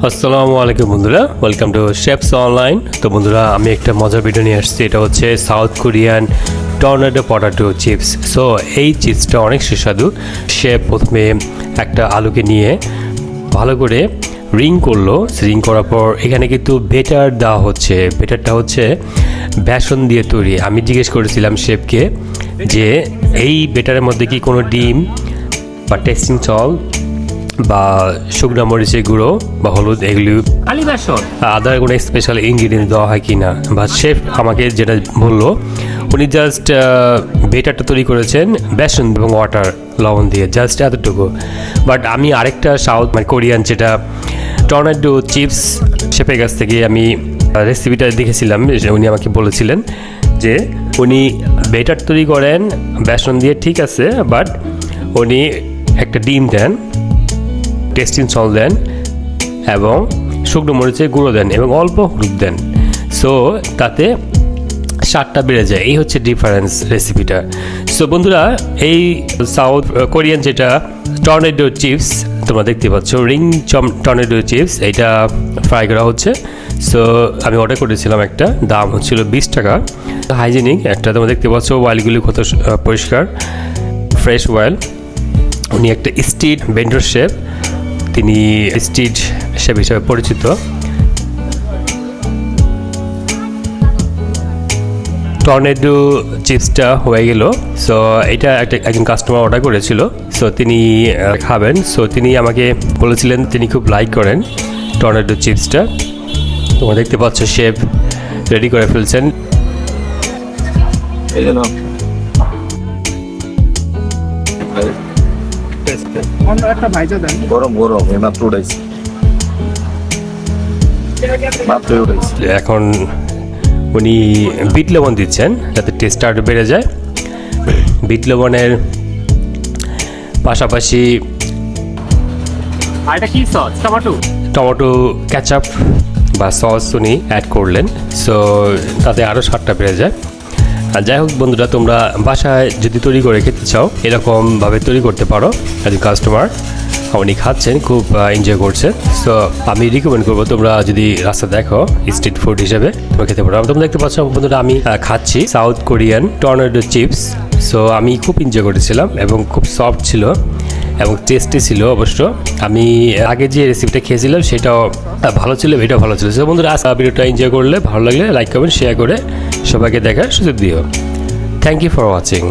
আসসালামু আলাইকুম বন্ধুরা, ওয়েলকাম টু শেফস অনলাইন। তো বন্ধুরা, আমি একটা মজার ভিডিও নিয়ে আসছি। এটা হচ্ছে south Korean tornado potato chips. So এই চিপসটা অনেক সুস্বাদু। শেফ প্রথমে একটা আলুকে নিয়ে ভালো করে রিং করলো। রিং করার পর এখানে কিন্তু বেটার দেওয়া হচ্ছে। বেটারটা হচ্ছে বেসন দিয়ে তৈরি। আমি জিজ্ঞেস করেছিলাম শেফকে যে এই বেটারের মধ্যে কি কোনো ডিম বা টেস্টিং সল্ট বা শুকনো মরিচের গুঁড়ো বা হলুদ এগুলি আদার কোনো স্পেশাল ইনগ্রিডিয়েন্টস দেওয়া হয় কি না। বা শেফ আমাকে যেটা বললো, উনি জাস্ট বেটারটা তৈরি করেছেন বেসন এবং ওয়াটার লবণ দিয়ে, জাস্ট এতটুকু। বাট আমি আরেকটা সাউথ কোরিয়ান যেটা টর্নেডো চিপস শেফের কাছ থেকে আমি রেসিপিটা দেখেছিলাম। উনি আমাকে বলেছিলেন যে উনি বেটার তৈরি করেন বেসন দিয়ে, ঠিক আছে, বাট উনি একটা ডিম দেন, টেস্টিং সল্ট দেন এবং শুকনো মরিচের গুঁড়ো দেন এবং অল্প হলুদ দেন। সো তাতে স্বাদটা বেড়ে যায়। এই হচ্ছে ডিফারেন্স রেসিপিটা। সো বন্ধুরা, এই সাউথ কোরিয়ান যেটা টর্নেডো চিপস তোমরা দেখতে পাচ্ছ, রিং টর্নেডো চিপস, এটা ফ্রাই করা হচ্ছে। সো আমি অর্ডার করেছিলাম, একটা দাম হচ্ছিল 20 টাকা। হাইজেনিক একটা, তোমরা দেখতে পাচ্ছ ওয়াইলগুলি কত পরিষ্কার, ফ্রেশ ওয়াইল। উনি একটা স্ট্রিট ভেন্ডর শেফ, তিনি স্ট্রিট শেফ হিসেবে পরিচিত। টর্নেডো চিপসটা হয়ে গেল। সো এটা একজন কাস্টমার অর্ডার করেছিল, সো তিনি খাবেন। সো তিনি আমাকে বলেছিলেন তিনি খুব লাইক করেন টর্নেডো চিপসটা। তোমরা দেখতে পাচ্ছ শেফ রেডি করে ফেলছেন। এখন উনি বিট লবণ দিচ্ছেন যাতে টেস্টটা আরও বেড়ে যায়। বিট লবণের পাশাপাশি টমেটো ক্যাচআপ বা সস উনি অ্যাড করলেন। সো তাতে আরও স্বাদটা বেড়ে যায়। আর যাই হোক বন্ধুরা, তোমরা বাসায় যদি তৈরি করে খেতে চাও, এরকমভাবে তৈরি করতে পারো। একজন কাস্টমার উনি খাচ্ছেন, খুব এনজয় করছে। সো আমি রিকমেন্ড করবো, তোমরা যদি রাস্তা দেখো স্ট্রিট ফুড হিসেবে তোমরা খেতে পারো। তোমরা দেখতে পাচ্ছ বন্ধুরা, আমি খাচ্ছি south Korean tornado chips. So আমি খুব এনজয় করেছিলাম এবং খুব সফট ছিল এবং টেস্টি ছিল। অবশ্য আমি আগে যে রেসিপিটা খেয়েছিলাম সেটাও ভালো ছিল, এটাও ভালো ছিল। সো বন্ধুরা, আজকে ভিডিওটা এনজয় করলে, ভালো লাগলে লাইক কমেন্ট শেয়ার করে সবাইকে দেখার সুযোগ দিও। Thank you for watching.